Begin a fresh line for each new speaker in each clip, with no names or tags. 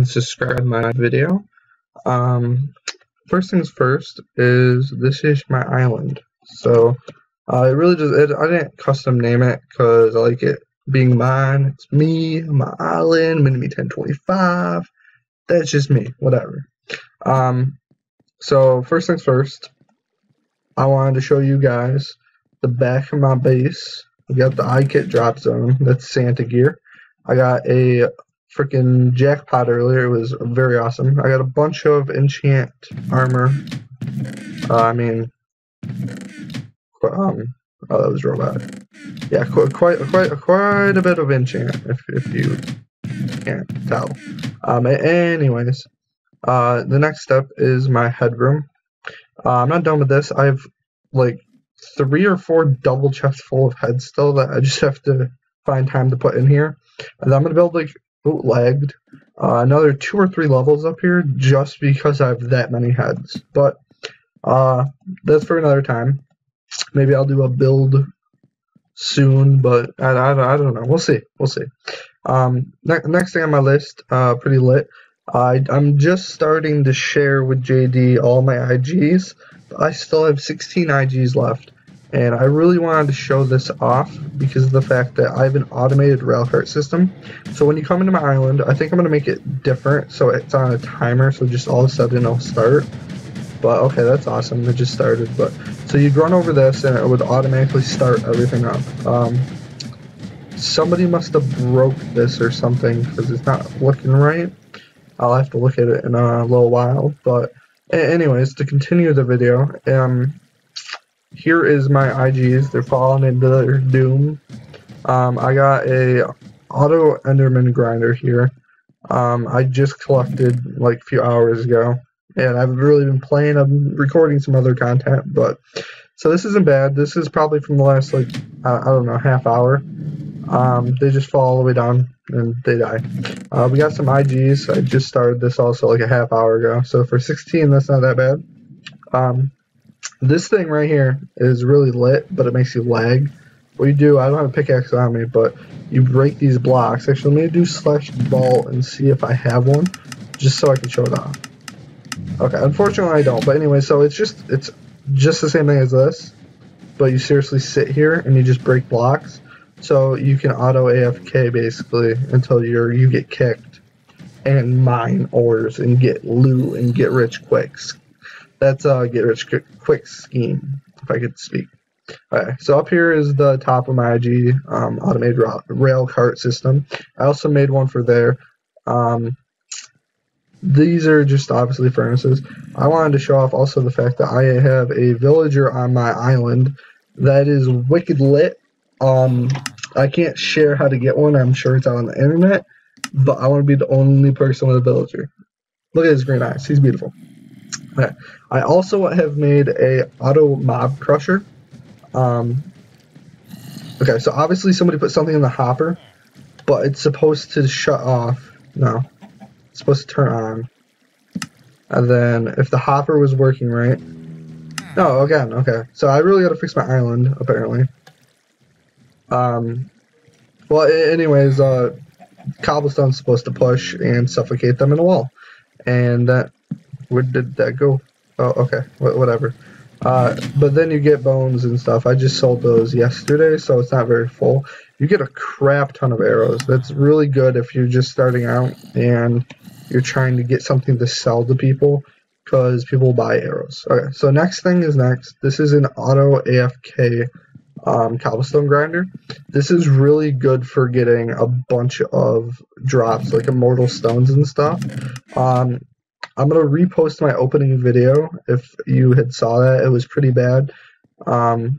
subscribe to my video. First things first is this is my island. So it really just I didn't custom name it because I like it being mine. It's me, my island, Mini 1025. That's just me, whatever. So first things first, I wanted to show you guys the back of my base. We got the iKit drop zone. That's Santa gear. I got a freaking jackpot earlier. It was very awesome. I got a bunch of enchant armor. Oh, that was robotic. Yeah, quite a bit of enchant, if you can't tell. Anyways, the next step is my headroom. I'm not done with this. I have like 3 or 4 double chests full of heads still that I just have to find time to put in here. And I'm gonna build like lagged another 2 or 3 levels up here just because I have that many heads. But that's for another time. Maybe I'll do a build soon, but I don't know. We'll see. Next thing on my list, pretty lit. I'm just starting to share with JD all my IGs. I still have 16 IGs left, and I really wanted to show this off because of the fact that I have an automated railcart system. So when you come into my island, I think I'm going to make it different so it's on a timer, so just all of a sudden it'll start. But okay, that's awesome, it just started. But so you'd run over this and it would automatically start everything up. Somebody must have broke this or something because it's not looking right. I'll have to look at it in a little while. But anyways, to continue the video, here is my IGs. They're falling into their doom. I got a auto Enderman grinder here. I just collected like a few hours ago, and I've really been playing. I'm recording some other content, but so this isn't bad. This is probably from the last like I don't know, half hour. They just fall all the way down and they die. We got some IGs. I just started this also like a half hour ago. So for 16, that's not that bad. This thing right here is really lit, but it makes you lag. What you do, I don't have a pickaxe on me, but you break these blocks. Actually, let me do /vault and see if I have one, just so I can show it off. Okay, unfortunately I don't. But anyway, so it's just the same thing as this, but you seriously sit here and you just break blocks. So you can auto AFK basically until you get kicked and mine ores and get loot and get rich quick. That's a get rich quick scheme, if I could speak. Alright, so up here is the top of my IG automated rail cart system. I also made one for there. These are just obviously furnaces. I wanted to show off also the fact that I have a villager on my island that is wicked lit. I can't share how to get one. I'm sure it's out on the internet, but I want to be the only person with a villager. Look at his green eyes. He's beautiful. Okay. I also have made a auto mob crusher. Okay, so obviously somebody put something in the hopper, but it's supposed to shut off. No, it's supposed to turn on. And then if the hopper was working right. No, again, okay. So I really got to fix my island, apparently. Well, anyways, cobblestone's supposed to push and suffocate them in a wall. And where did that go? Oh, okay, whatever. But then you get bones and stuff. I just sold those yesterday, so it's not very full. You get a crap ton of arrows. That's really good if you're just starting out and you're trying to get something to sell to people, because people buy arrows. Okay, so next thing is next. This is an auto AFK cobblestone grinder. This is really good for getting a bunch of drops like immortal stones and stuff. I'm gonna repost my opening video. If you had saw that, it was pretty bad. I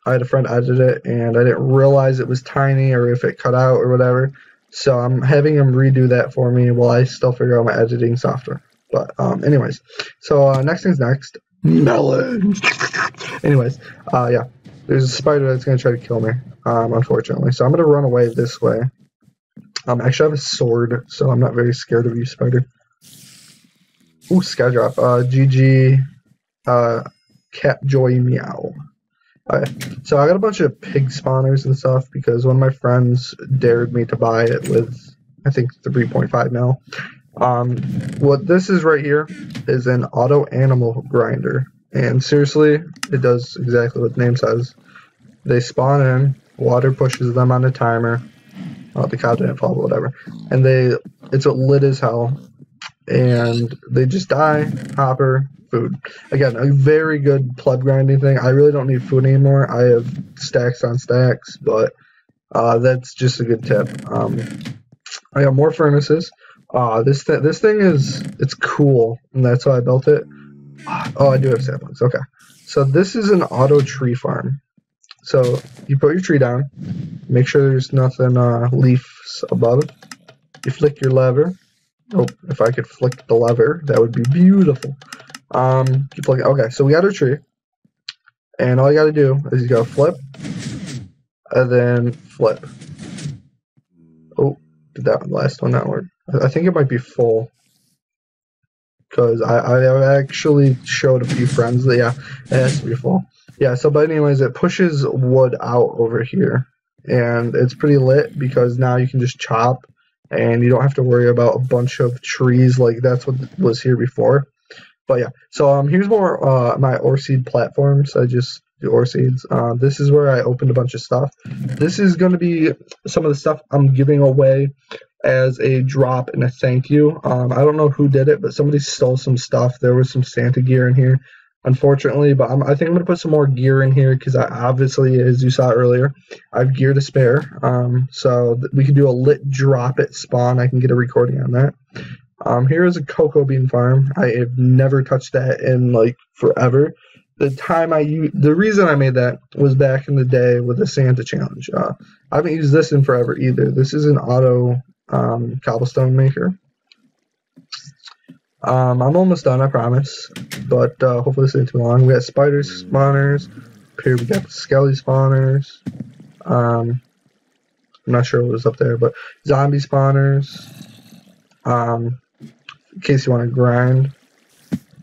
had a friend edit it and I didn't realize it was tiny or if it cut out or whatever, so I'm having him redo that for me while I still figure out my editing software. But anyways, so next thing's next. Melon. Anyways, yeah, there's a spider that's gonna try to kill me, unfortunately, so I'm gonna run away this way. Actually I have a sword, so I'm not very scared of you, spider. Ooh, skydrop. GG, cat joy meow. Okay, so I got a bunch of pig spawners and stuff because one of my friends dared me to buy it with, I think, 3.5 mil. What this is right here is an auto animal grinder, and seriously, it does exactly what the name says. They spawn in, water pushes them on a timer. Oh, the cow didn't fall, but whatever. And it's lit as hell, and they just die. Hopper, food. Again, a very good pleb grinding thing. I really don't need food anymore. I have stacks on stacks, but that's just a good tip. I got more furnaces. This thing it's cool, and that's why I built it. Oh, I do have saplings. Okay, so this is an auto tree farm. So you put your tree down, make sure there's nothing leaves above. You flick your lever. Oh, if I could flick the lever, that would be beautiful. Keep flicking. Okay, so we got our tree, and all you got to do is you go flip, and then flip. Oh, did that last one not work? I think it might be full, because I actually showed a few friends that, yeah, it has to be full. Yeah, so but anyways, it pushes wood out over here, and it's pretty lit because now you can just chop, and you don't have to worry about a bunch of trees like that's what was here before. But yeah, so here's more my ore seed platforms. I just do ore seeds. This is where I opened a bunch of stuff. This is going to be some of the stuff I'm giving away as a drop and a thank you. I don't know who did it, but somebody stole some stuff. There was some Santa gear in here, unfortunately, but I think I'm going to put some more gear in here because I obviously, as you saw earlier, I have gear to spare. So we can do a lit drop at spawn. I can get a recording on that. Here is a cocoa bean farm. I have never touched that in like forever. The reason I made that was back in the day with the Santa challenge. I haven't used this in forever either. This is an auto cobblestone maker. I'm almost done, I promise, but hopefully this isn't too long. We got spider spawners. Up here we got the skelly spawners. I'm not sure what was up there, but zombie spawners. In case you want to grind.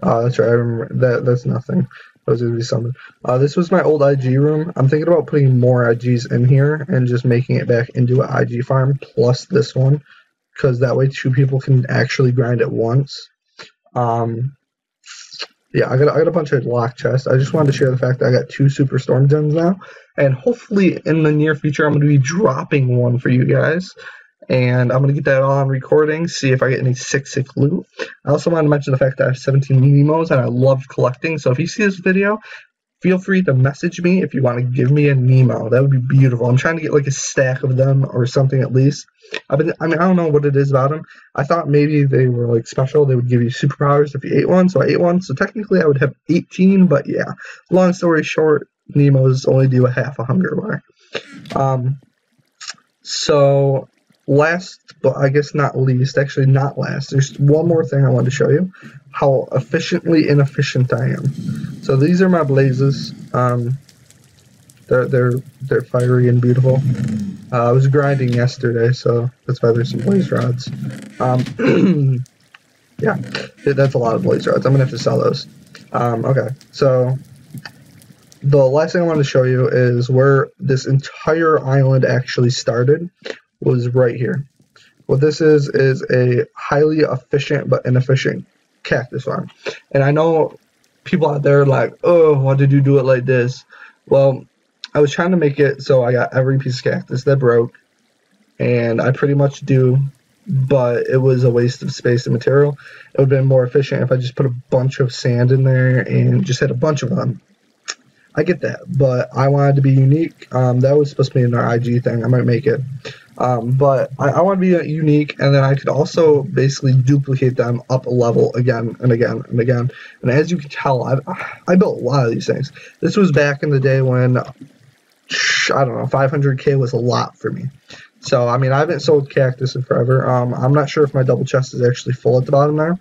That's right, I remember that's nothing. That was going to be something. This was my old IG room. I'm thinking about putting more IGs in here and just making it back into an IG farm plus this one, because that way two people can actually grind at once. Yeah, I got a bunch of lock chests. I just wanted to share the fact that I got 2 super storm gems now, and hopefully in the near future I'm going to be dropping one for you guys. And I'm going to get that on recording, see if I get any sick loot. I also want to mention the fact that I have 17 Nemos and I love collecting. So if you see this video, feel free to message me if you want to give me a Nemo. That would be beautiful. I'm trying to get like a stack of them or something at least. I mean, I don't know what it is about them. I thought maybe they were like special. They would give you superpowers if you ate one. So I ate one. So technically I would have 18, but yeah. Long story short, Nemos only do a half a hunger bar. So last, but I guess not least, actually not last, there's one more thing I wanted to show you, how efficiently inefficient I am. So these are my blazes. They're fiery and beautiful. I was grinding yesterday, so that's why there's some blaze rods. Yeah, that's a lot of blaze rods. I'm gonna have to sell those. Okay, so the last thing I wanted to show you is where this entire island actually started. Was right here. What this is a highly efficient but inefficient cactus farm. And I know people out there are like, oh, why did you do it like this? Well, I was trying to make it so I got every piece of cactus that broke, and I pretty much do, but it was a waste of space and material. It would have been more efficient if I just put a bunch of sand in there and just had a bunch of them. I get that, but I wanted to be unique. That was supposed to be in our IG thing. I might make it. But I want to be unique, and then I could also basically duplicate them up a level again and again and again. And as you can tell, I built a lot of these things. This was back in the day when, I don't know, 500k was a lot for me. So, I mean, I haven't sold cactus in forever. I'm not sure if my double chest is actually full at the bottom there.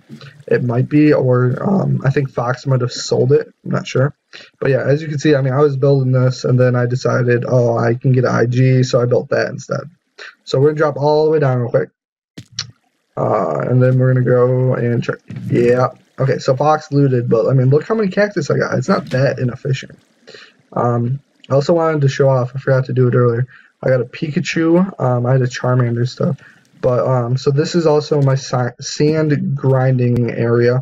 It might be, or I think Fox might have sold it. I'm not sure. But yeah, as you can see, I mean, I was building this, and then I decided, oh, I can get an IG, so I built that instead. So we're going to drop all the way down real quick. And then we're going to go and check. Yeah. Okay, so Fox looted, but I mean, look how many cactus I got. It's not that inefficient. I also wanted to show off, I forgot to do it earlier. I got a Pikachu. I had a Charmander stuff. But so this is also my sand grinding area